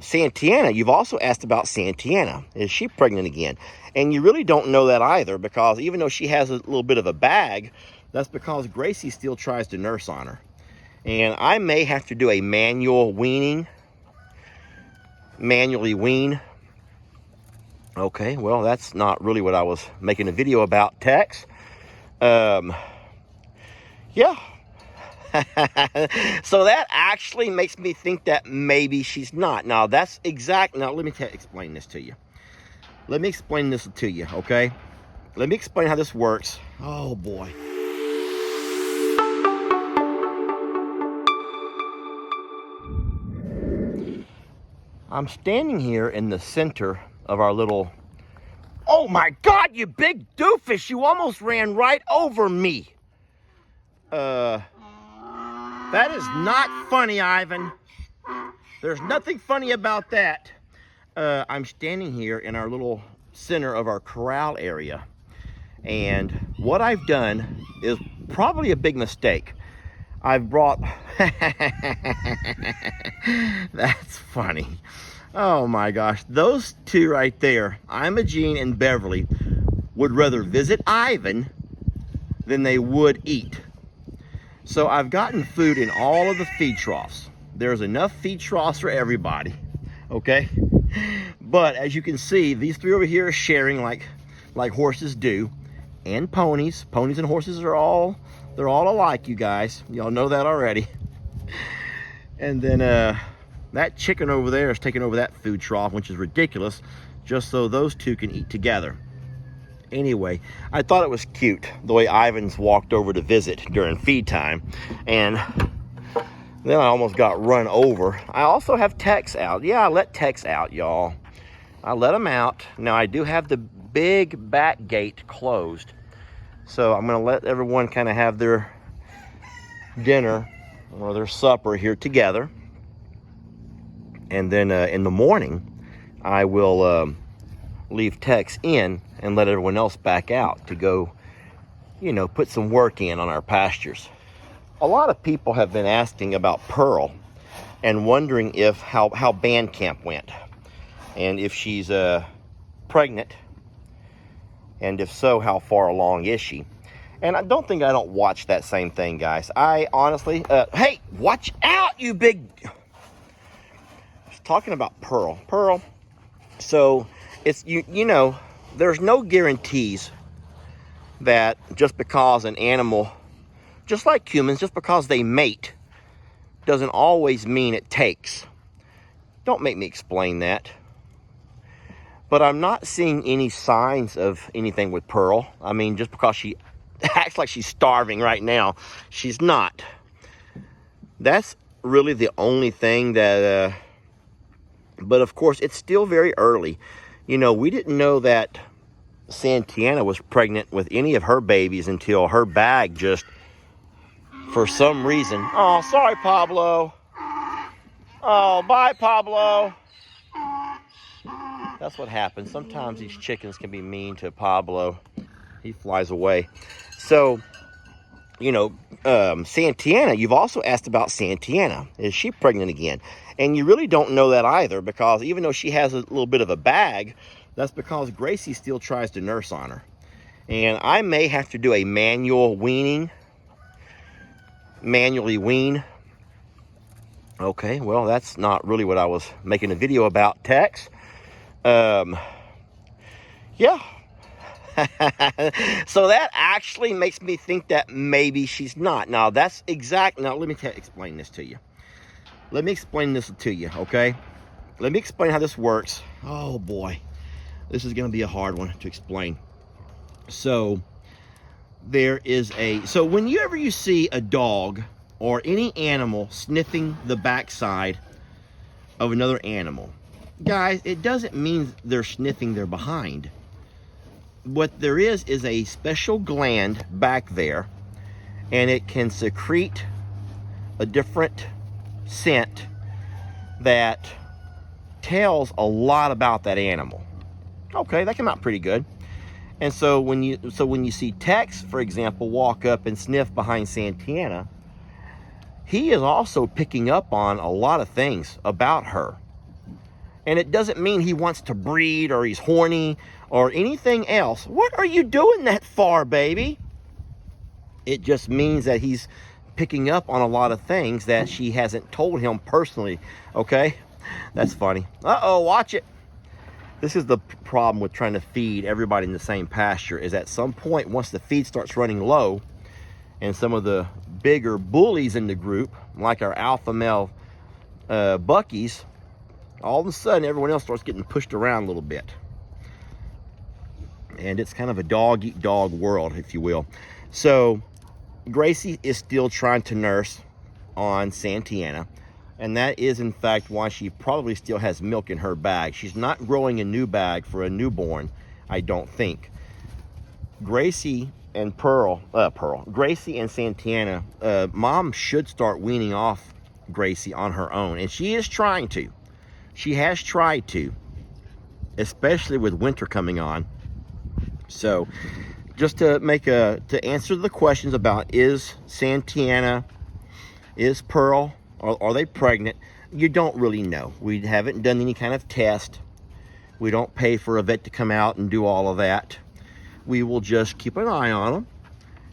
Santianna, you've also asked about Santianna. Is she pregnant again? And you really don't know that either, because even though she has a little bit of a bag, that's because Gracie still tries to nurse on her. And I may have to do a manually wean. Okay, well, that's not really what I was making a video about, Tex. Yeah. So that actually makes me think that maybe she's not. Now, let me explain this to you. Let me explain this to you, okay? Let me explain how this works. Oh, boy. I'm standing here in the center of our little... Oh, my God, you big doofus! You almost ran right over me. That is not funny, Ivan. There's nothing funny about that. I'm standing here in our little center of our corral area. And what I've done is probably a big mistake. I've brought... That's funny. Oh my gosh. Those two right there, Imogene and Beverly, would rather visit Ivan than they would eat. So I've gotten food in all of the feed troughs. There's enough feed troughs for everybody, okay? But as you can see, these three over here are sharing like horses do, and ponies. Ponies and horses they're all alike, you guys. Y'all know that already. And then that chicken over there is taking over that food trough, which is ridiculous, just so those two can eat together. Anyway, I thought it was cute the way Ivan's walked over to visit during feed time, and then I almost got run over. I also have Tex out. Yeah, I let Tex out, y'all. I let him out. Now, I do have the big back gate closed, so I'm going to let everyone kind of have their dinner or their supper here together, and then in the morning, I will leave Tex in and let everyone else back out to go, you know, put some work in on our pastures. A lot of people have been asking about Pearl and wondering how band camp went and if she's pregnant, and if so, how far along is she? And I don't watch that same thing, guys. I honestly, hey, watch out, you big... Talking about Pearl. So it's, you know, there's no guarantees that just because an animal, just like humans, just because they mate, doesn't always mean it takes. Don't make me explain that. But I'm not seeing any signs of anything with Pearl. I mean, just because she acts like she's starving right now, she's not. That's really the only thing that... But of course, it's still very early. You know, we didn't know that Santianna was pregnant with any of her babies until her bag just, for some reason... Oh, sorry, Pablo. Oh, bye, Pablo. That's what happens. Sometimes these chickens can be mean to Pablo. He flies away. So, you know, Santianna, you've also asked about Santianna. Is she pregnant again? And you really don't know that either, because even though she has a little bit of a bag, that's because Gracie still tries to nurse on her. And I may have to do a manually wean. Okay, well, that's not really what I was making a video about, Tex. Yeah. So that actually makes me think that maybe she's not. Now, now let me explain this to you. Let me explain this to you, okay? Let me explain how this works. Oh, boy. This is going to be a hard one to explain. So, so whenever you see a dog or any animal sniffing the backside of another animal, guys, it doesn't mean they're sniffing their behind. What there is a special gland back there, and it can secrete a different scent that tells a lot about that animal. Okay, that came out pretty good. And so when you see Tex, for example, walk up and sniff behind Santianna, he is also picking up on a lot of things about her. And it doesn't mean he wants to breed or he's horny or anything else. What are you doing that for, baby? It just means that he's picking up on a lot of things that she hasn't told him personally, okay? That's funny. Uh-oh, watch it. This is the problem with trying to feed everybody in the same pasture, is at some point, once the feed starts running low, and some of the bigger bullies in the group, like our alpha male buckies, all of a sudden everyone else starts getting pushed around a little bit. And it's kind of a dog-eat-dog world, if you will. So Gracie is still trying to nurse on Santianna, and that is in fact why she probably still has milk in her bag. She's not growing a new bag for a newborn, I don't think. Gracie and Gracie and Santianna, mom should start weaning off Gracie on her own, and she is trying to. She has tried to, especially with winter coming on. So just to answer the questions about is Santianna, is Pearl, are they pregnant, you don't really know. We haven't done any kind of test. We don't pay for a vet to come out and do all of that. We will just keep an eye on them,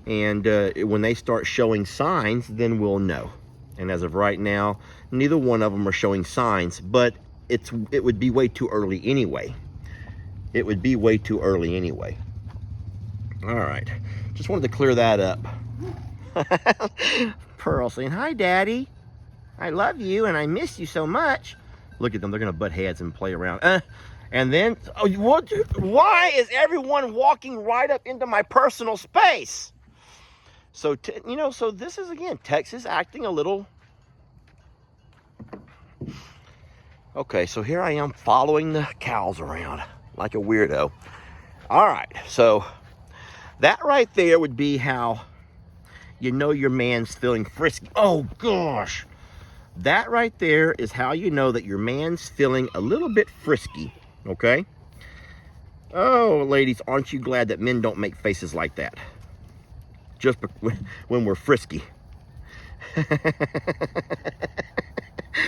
and when they start showing signs, then we'll know. And as of right now, neither one of them are showing signs, but it would be way too early anyway. It would be way too early anyway. All right, just wanted to clear that up. Pearl saying, hi, Daddy. I love you and I miss you so much. Look at them, they're gonna butt heads and play around. And then, why is everyone walking right up into my personal space? So, so this is, again, Texas acting a little... Okay, so here I am following the cows around like a weirdo. All right, so that right there would be how you know your man's feeling frisky. Oh, gosh. That right there is how you know that your man's feeling a little bit frisky, okay? Oh, ladies, aren't you glad that men don't make faces like that? Just when we're frisky.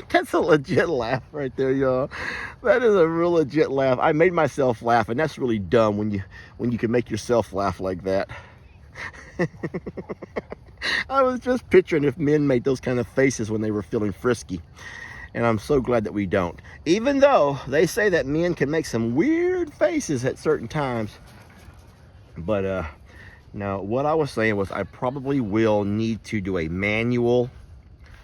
That's a legit laugh right there, y'all. That is a real legit laugh. I made myself laugh, and that's really dumb when you can make yourself laugh like that. I was just picturing if men made those kind of faces when they were feeling frisky. And I'm so glad that we don't. Even though they say that men can make some weird faces at certain times. But now what I was saying was I probably will need to do a manual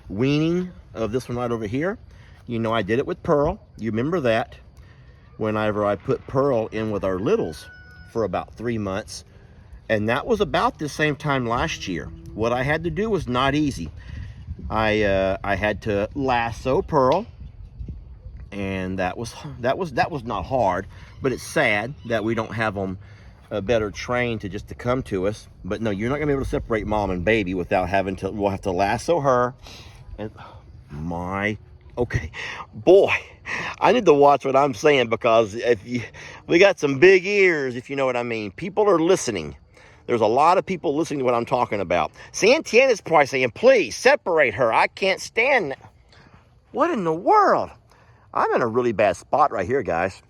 weaning of this one right over here. You know, I did it with Pearl. You remember that. Whenever I put Pearl in with our littles for about 3 months. And that was about the same time last year. What I had to do was not easy. I had to lasso Pearl, and that was not hard, but it's sad that we don't have them better trained to come to us. But no, you're not gonna be able to separate mom and baby without having to. We'll have to lasso her. And okay, boy, I need to watch what I'm saying, because we got some big ears, if you know what I mean. People are listening. There's a lot of people listening to what I'm talking about. Santianna's probably saying, please separate her. I can't stand that. What in the world? I'm in a really bad spot right here, guys.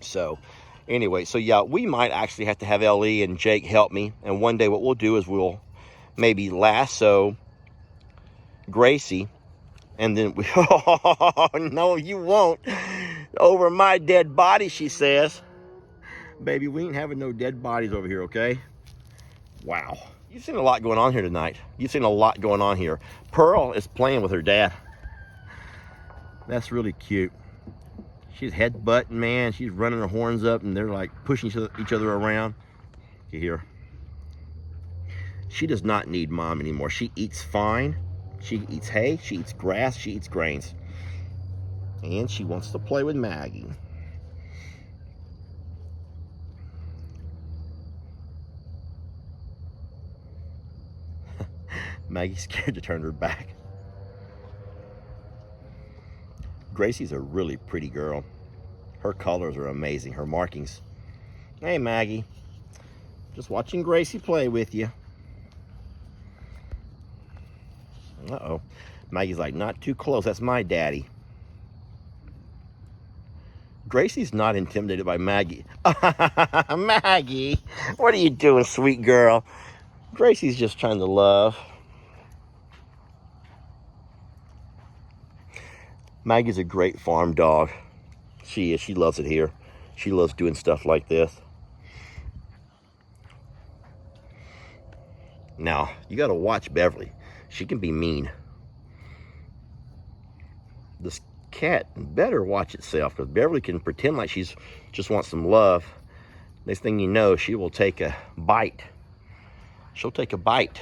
So anyway, so yeah, we might actually have to have Ellie and Jake help me. And one day what we'll do is we'll maybe lasso Gracie. And then oh, no, you won't. Over my dead body, she says. Baby, we ain't having no dead bodies over here, okay? Wow. You've seen a lot going on here tonight. You've seen a lot going on here. Pearl is playing with her dad. That's really cute. She's headbutting, man. She's running her horns up, and they're like pushing each other around. You hear? She does not need mom anymore. She eats fine. She eats hay. She eats grass. She eats grains. And she wants to play with Maggie. Maggie's scared to turn her back. Gracie's a really pretty girl. Her colors are amazing. Her markings. Hey, Maggie. Just watching Gracie play with you. Uh-oh. Maggie's like, not too close. That's my daddy. Gracie's not intimidated by Maggie. Maggie, what are you doing, sweet girl? Gracie's just trying to love. Maggie's a great farm dog. She is. She loves it here. She loves doing stuff like this. Now, you got to watch Beverly. She can be mean. This cat better watch itself, because Beverly can pretend like she's just wants some love. Next thing you know, she will take a bite. She'll take a bite.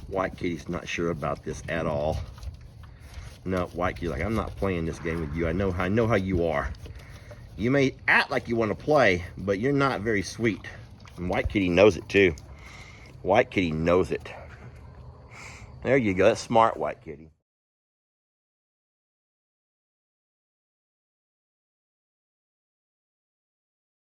White Kitty's not sure about this at all. No, White Kitty's like, I'm not playing this game with you. I know how you are. You may act like you want to play, but you're not very sweet. And White Kitty knows it too. White Kitty knows it. There you go. That's smart, White Kitty.